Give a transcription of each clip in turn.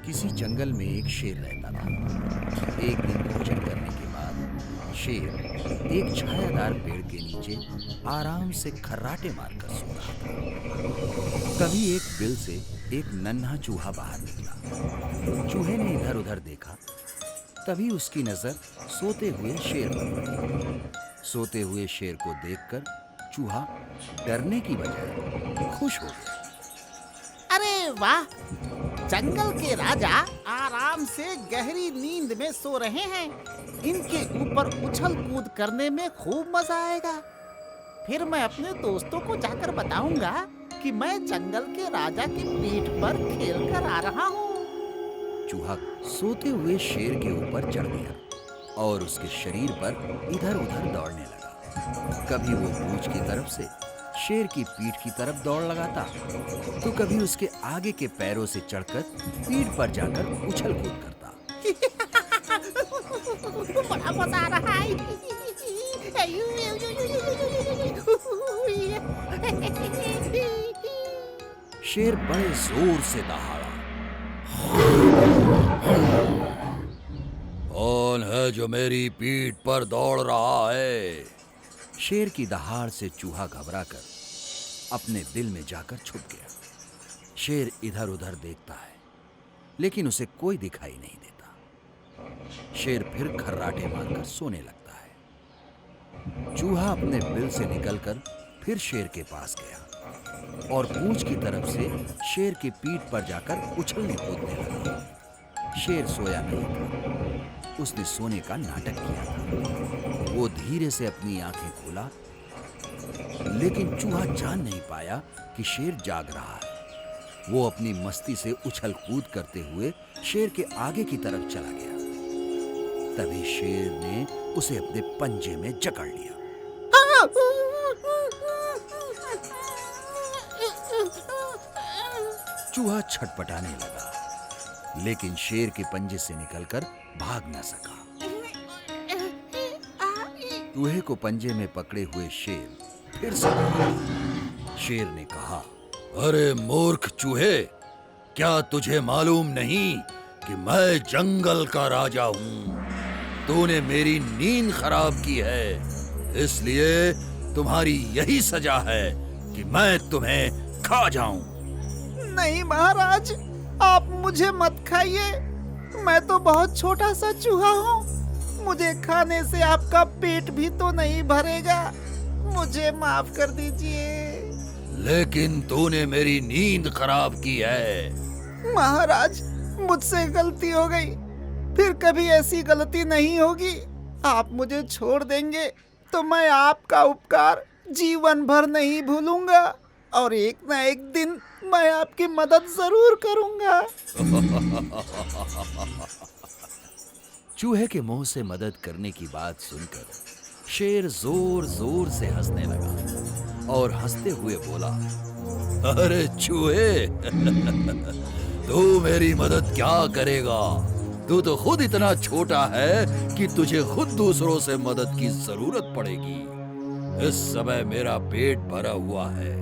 किसी जंगल में एक शेर रहता था। एक दिन भोजन करने के बाद शेर एक छायादार पेड़ के नीचे आराम से खर्राटे मारकर सो रहा था। तभी एक बिल से एक नन्हा चूहा बाहर निकला। चूहे ने इधर उधर देखा। तभी उसकी नजर सोते हुए शेर पर पड़ी। सोते हुए शेर को देखकर चूहा डरने की बजाय खुश हो गया। अरे वाह! जंगल के राजा आराम से गहरी नींद में सो रहे हैं। इनके ऊपर उछल कूद करने में खूब मजा आएगा। फिर मैं अपने दोस्तों को जाकर बताऊंगा कि मैं जंगल के राजा की पीठ पर खेल कर आ रहा हूँ। चूहा सोते हुए शेर के ऊपर चढ़ गया और उसके शरीर पर इधर उधर दौड़ने लगा। कभी वो पूंछ की तरफ से शेर की पीठ की तरफ दौड़ लगाता, तो कभी उसके आगे के पैरों से चढ़कर पीठ पर जाकर उछल कूद करता। बड़ा मजा आ रहा है। शेर बड़े जोर से दहाड़ा। कौन है जो मेरी पीठ पर दौड़ रहा है? शेर की दहाड़ से चूहा घबराकर अपने बिल में जाकर छुप गया। शेर इधर उधर देखता है, लेकिन उसे कोई दिखाई नहीं देता। शेर फिर खर्राटे मारकर सोने लगता है। चूहा अपने बिल से निकलकर फिर शेर के पास गया और पूंछ की तरफ से शेर की पीठ पर जाकर उछलने कूदने लगा। शेर सोया नहीं था, उसने सोने का नाटक किया था। वो धीरे से अपनी आंखें खोला, लेकिन चूहा जान नहीं पाया कि शेर जाग रहा है। वो अपनी मस्ती से उछल कूद करते हुए शेर के आगे की तरफ चला गया। तभी शेर ने उसे अपने पंजे में जकड़ लिया। चूहा छटपटाने लगा, लेकिन शेर के पंजे से निकलकर भाग न सका। चूहे को पंजे में पकड़े हुए शेर फिर से भागा। शेर ने कहा, अरे मूर्ख चूहे, क्या तुझे मालूम नहीं कि मैं जंगल का राजा हूँ? तूने मेरी नींद खराब की है, इसलिए तुम्हारी यही सजा है कि मैं तुम्हें खा जाऊं। नहीं महाराज, आप मुझे मत खाइए। मैं तो बहुत छोटा सा चूहा हूँ। मुझे खाने से आपका पेट भी तो नहीं भरेगा। मुझे माफ कर दीजिए। लेकिन तूने मेरी नींद खराब की है। महाराज, मुझसे गलती हो गई। फिर कभी ऐसी गलती नहीं होगी। आप मुझे छोड़ देंगे तो मैं आपका उपकार जीवन भर नहीं भूलूंगा और एक ना एक दिन मैं आपकी मदद जरूर करूंगा। चूहे के मुंह से मदद करने की बात सुनकर शेर जोर जोर से हंसने लगा और हंसते हुए बोला, अरे चूहे, तू मेरी मदद क्या करेगा? तू तो खुद इतना छोटा है कि तुझे खुद दूसरों से मदद की जरूरत पड़ेगी। इस समय मेरा पेट भरा हुआ है,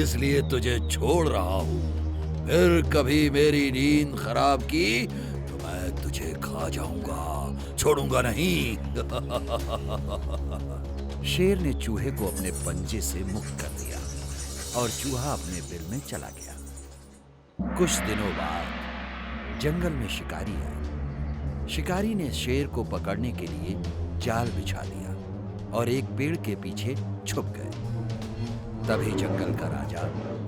इसलिए तुझे छोड़ रहा हूँ। फिर कभी मेरी नींद खराब की तो मैं तुझे खा जाऊंगा, छोड़ूंगा नहीं। शेर ने चूहे को अपने पंजे से मुक्त कर दिया और चूहा अपने बिल में चला गया। कुछ दिनों बाद जंगल में शिकारी आए। शिकारी ने शेर को पकड़ने के लिए जाल बिछा दिया और एक पेड़ के पीछे छुप गए। तभी जंगल का राजा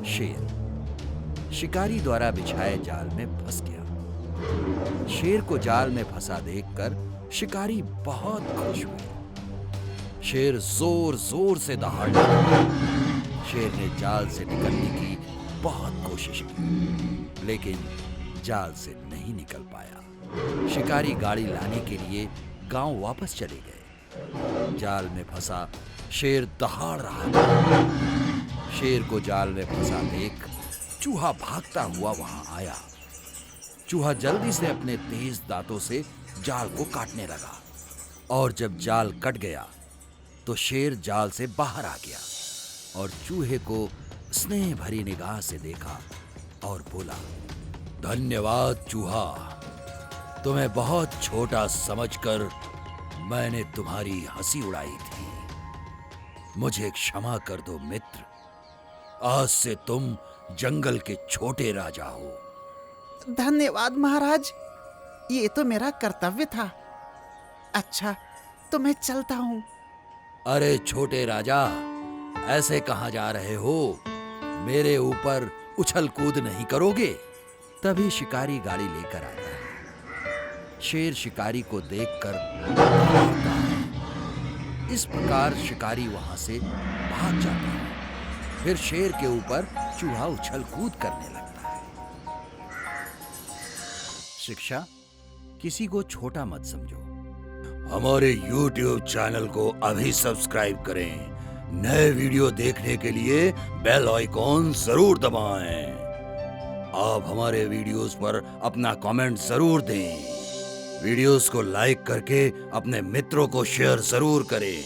शेर शिकारी द्वारा बिछाए जाल में फंस गया। शेर को जाल में फंसा देखकर शिकारी बहुत खुश हुए। शेर जोर जोर से दहाड़ने लगा। शेर ने जाल से निकलने की बहुत कोशिश की, लेकिन जाल से नहीं निकल पाया। शिकारी गाड़ी लाने के लिए गांव वापस चले गए। जाल में फंसा शेर दहाड़ रहा था। शेर को जाल में फंसा देख चूहा भागता हुआ वहां आया। चूहा जल्दी से अपने तेज दांतों से जाल को काटने लगा और जब जाल कट गया तो शेर जाल से बाहर आ गया और चूहे को स्नेह भरी निगाह से देखा और बोला, धन्यवाद चूहा। तुम्हें बहुत छोटा समझकर मैंने तुम्हारी हंसी उड़ाई थी। मुझे क्षमा कर दो मित्र। आज से तुम जंगल के छोटे राजा हो। धन्यवाद महाराज, ये तो मेरा कर्तव्य था। अच्छा, तो मैं चलता हूँ। अरे छोटे राजा, ऐसे कहाँ जा रहे हो? मेरे ऊपर उछल कूद नहीं करोगे? तभी शिकारी गाड़ी लेकर आता है। शेर शिकारी को देखकर दौड़ता है। इस प्रकार शिकारी वहां से भाग जाता है। फिर शेर के ऊपर चूहा उछल कूद करने लगता है। शिक्षा: किसी को छोटा मत समझो। हमारे YouTube चैनल को अभी सब्सक्राइब करें। नए वीडियो देखने के लिए बेल आइकॉन जरूर दबाएं। आप हमारे वीडियोस पर अपना कमेंट जरूर दें। वीडियोस को लाइक करके अपने मित्रों को शेयर जरूर करें।